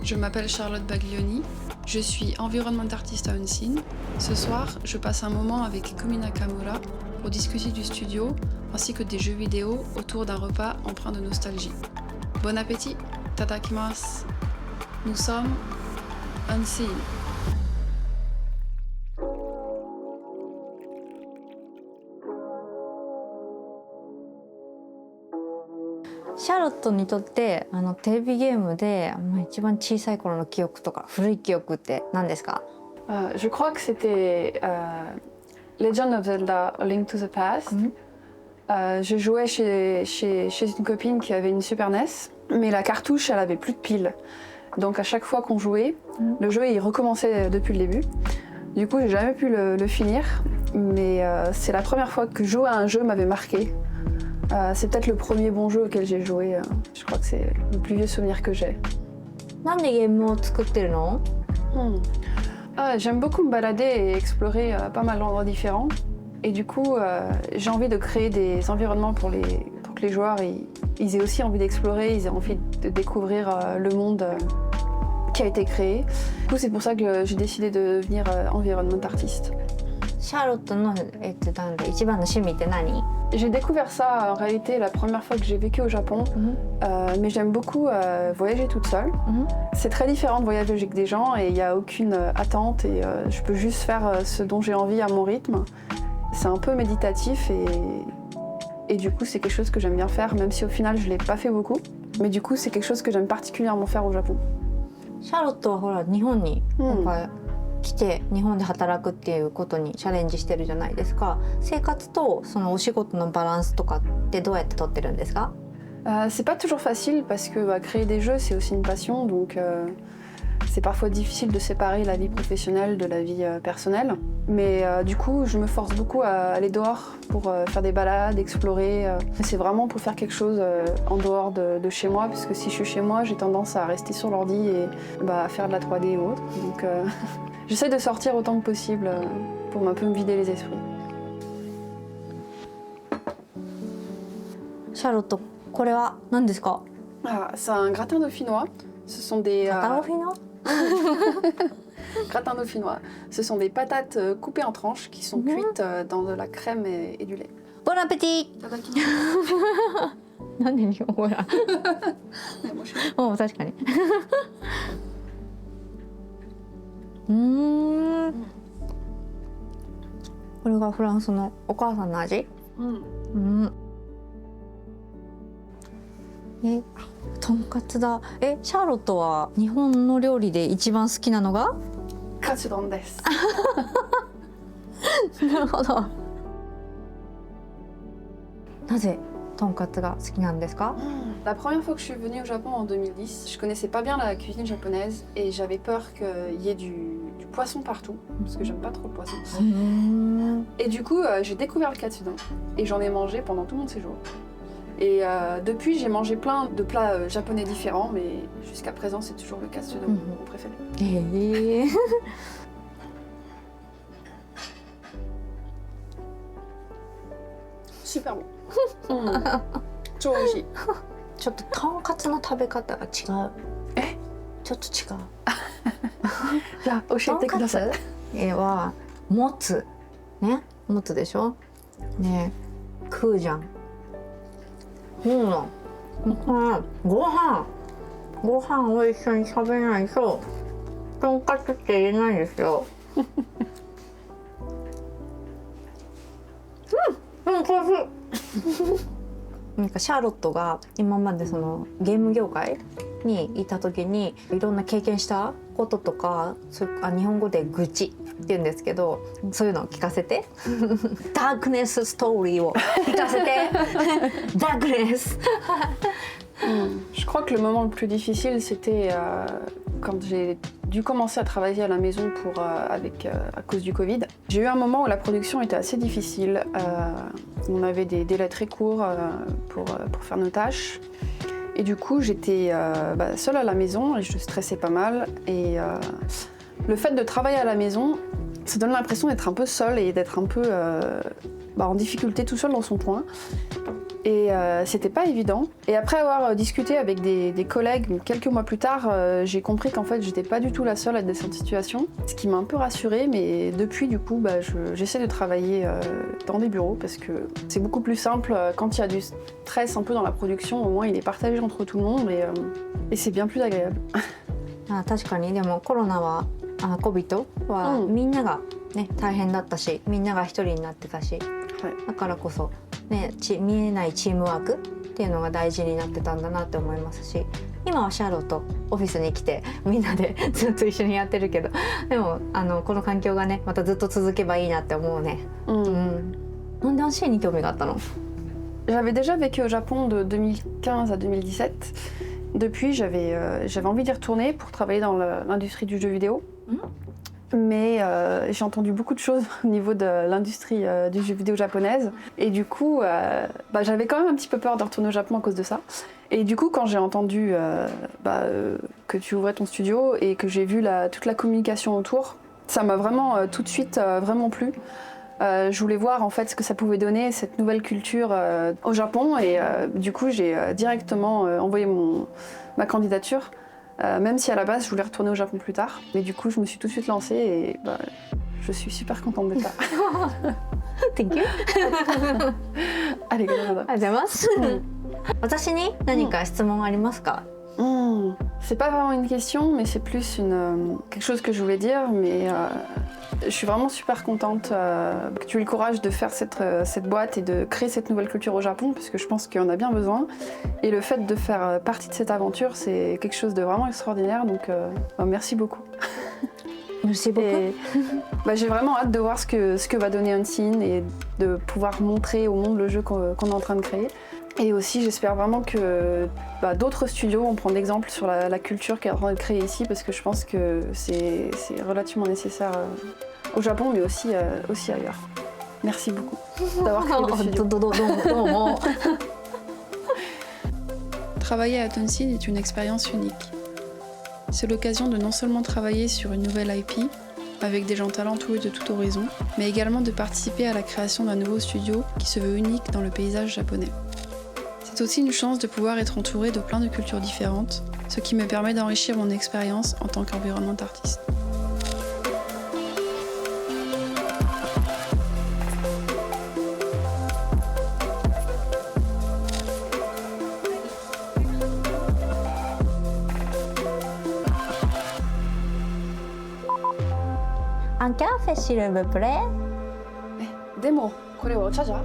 Je m'appelle Charlotte Baglioni, je suis environnement artiste à Unseen. Ce soir, je passe un moment avec Kumi Nakamura pour discuter du studio ainsi que des jeux vidéo autour d'un repas empreint de nostalgie. Bon appétit, tadakimasu. Nous sommes Unseen.シャーロットにとってテレビゲームで一番小さい頃の記憶とか古い記憶って何ですか？ Je crois que c'était Legend of Zelda: A Link to the Past. Je jouais chez une copine qui avait une Super NES, mais la cartouche elle avait plus de piles. Donc à chaque fois qu'on jouait, le jeu il recommençait depuis le début. Du coup j'ai jamais pu le finir, mais c'est la première fois que jouer à un jeu m'avait marqué. C'est peut-être le premier bon jeu auquel j'ai joué. Je crois que c'est le plus vieux souvenir que j'ai. なんでゲームを作ってるの？ J'aime beaucoup me balader et explorer pas mal d'endroits différents. Et du coup, j'ai envie de créer des environnements pour que les joueurs ils aient aussi envie d'explorer, ils aient envie de découvrir le monde qui a été créé. Du coup, c'est pour ça que j'ai décidé de devenir environnement artiste. シャーロットの一番の趣味って何？ J'ai découvert ça en réalité la première fois que j'ai vécu au Japon, mais j'aime beaucoup voyager toute seule. C'est très différent de voyager avec des gens et il n'y a aucune attente et je peux juste faire ce dont j'ai envie à mon rythme. C'est un peu méditatif et du coup c'est quelque chose que j'aime bien faire, même si au final je ne l'ai pas fait beaucoup. Mais du coup c'est quelque chose que j'aime particulièrement faire au Japon. シャーロットはほら日本に来て日本で働くっていうことにチャレンジしてるじゃないですか。生活とそのお仕事のバランスとかってどうやって取ってるんですか？ C'est pas toujours facile parce que créer des jeux c'est aussi une passion, donc c'est parfois difficile de séparer la vie professionnelle de la vie personnelle. Mais du coup je me force beaucoup à aller dehors pour faire des balades, explorer. C'est vraiment pour faire quelque chose en dehors de chez moi, parce que si je suis chez moi j'ai tendance à rester sur l'ordi et à faire de la 3D ou autre. Donc j'essaie de sortir autant que possible pour un peu me vider les esprits. シャーロット、これは何ですか？ C'est un gratin dauphinois. Ce sont des gratin dauphinois. Ce sont des patates coupées en tranches qui sont cuites dans de la crème et du lait. Bon appétit! なんで日本語や？確かに。これがフランスのお母さんの味？とんかつだ。シャーロットは日本の料理で一番好きなのが？カツ丼です。なるほど。なぜとんかつが好きなんですか？ La première fois que je suis venue au Japon en 2010, je connaissais pas bien la cuisine japonaise et j'avais peur qu'il y ait du poisson partout, parce que j'aime pas trop le poisson. Et du coup, j'ai découvert le katsudon et j'en ai mangé pendant tout mon séjour. Et depuis, j'ai mangé plein de plats japonais différents, mais jusqu'à présent, c'est toujours le katsudon mon préféré. Super bon. 超美味しい。ちょっととんかつの食べ方が違う。ちょっと違う。じゃあ教えてください。とんかつはもつね、もつでしょ。ね、食うじゃん。ご飯を一緒に食べないととんかつって言えないんですよ。なんかシャーロットが今までそのゲーム業界にいた時にいろんな経験したこととか、日本語で愚痴って言うんですけど、そういうのを聞かせて。ダークネスストーリーを聞かせて。ダークネス。Je crois que le moment le plus difficile, c'était quand j'ai dû commencer à travailler à la maison à cause du Covid. J'ai eu un moment où la production était assez difficile. On avait des délais très courts pour faire nos tâches. Et du coup, j'étais seule à la maison et je stressais pas mal. Et le fait de travailler à la maison, ça donne l'impression d'être un peu seul et d'être un peu en difficulté tout seul dans son coin. Et c'était pas évident. Et après avoir discuté avec des collègues quelques mois plus tard, j'ai compris qu'en fait j'étais pas du tout la seule à être dans cette situation. Ce qui m'a un peu rassurée, mais depuis du coup j'essaie de travailler dans des bureaux parce que c'est beaucoup plus simple quand il y a du stress un peu dans la production, au moins il est partagé entre tout le monde et c'est bien plus agréable. あ、確かにでもコロナはCOVID はみんなが、ね、大変だったしみんなが一人になってたし、はい、だからこそ、ね、見えないチームワークっていうのが大事になってたんだなって思いますし、今はシャーロットオフィスに来てみんなでずっと一緒にやってるけど、でもこの環境がねまたずっと続けばいいなって思うね。なんでアンシェに興味があったの？ J'avais déjà vécu au Japon de 2015 à 2017. Depuis, j'avais envie d'y retourner pour travailler dans l'industrie du jeu vidéo. Mais j'ai entendu beaucoup de choses au niveau de l'industrie du jeu vidéo japonaise. Et du coup, j'avais quand même un petit peu peur de retourner au Japon à cause de ça. Et du coup, quand j'ai entendu que tu ouvrais ton studio et que j'ai vu toute la communication autour, ça m'a vraiment tout de suite vraiment plu. Je voulais voir en fait ce que ça pouvait donner, cette nouvelle culture au Japon. Et du coup, j'ai directement envoyé ma candidature. Même si à la base je voulais retourner au Japon plus tard, mais du coup je me suis tout de suite lancée et je suis super contente d'être là. Thank you. ありがとうございます。ありがとうございます。私に何か質問ありますか？C'est pas vraiment une question, mais c'est plus quelque chose que je voulais dire. Mais je suis vraiment super contente que tu aies le courage de faire cette boîte et de créer cette nouvelle culture au Japon, parce que je pense qu'on a bien besoin. Et le fait de faire partie de cette aventure, c'est quelque chose de vraiment extraordinaire. Donc merci beaucoup. Merci beaucoup. J'ai vraiment hâte de voir ce que va donner Unseen et de pouvoir montrer au monde le jeu qu'on est en train de créer. Et aussi, j'espère vraiment que d'autres studios vont prendre exemple sur la culture qui est en train de créer ici, parce que je pense que c'est relativement nécessaire au Japon, mais aussi ailleurs. Merci beaucoup d'avoir créé le studio. Travailler à Unseen est une expérience unique. C'est l'occasion de non seulement travailler sur une nouvelle IP, avec des gens talentueux de tout horizon, mais également de participer à la création d'un nouveau studio qui se veut unique dans le paysage japonais. C'est aussi une chance de pouvoir être entouré de plein de cultures différentes, ce qui me permet d'enrichir mon expérience en tant qu'environnement artiste. Un café s'il vous plaît. でもこれお茶じゃ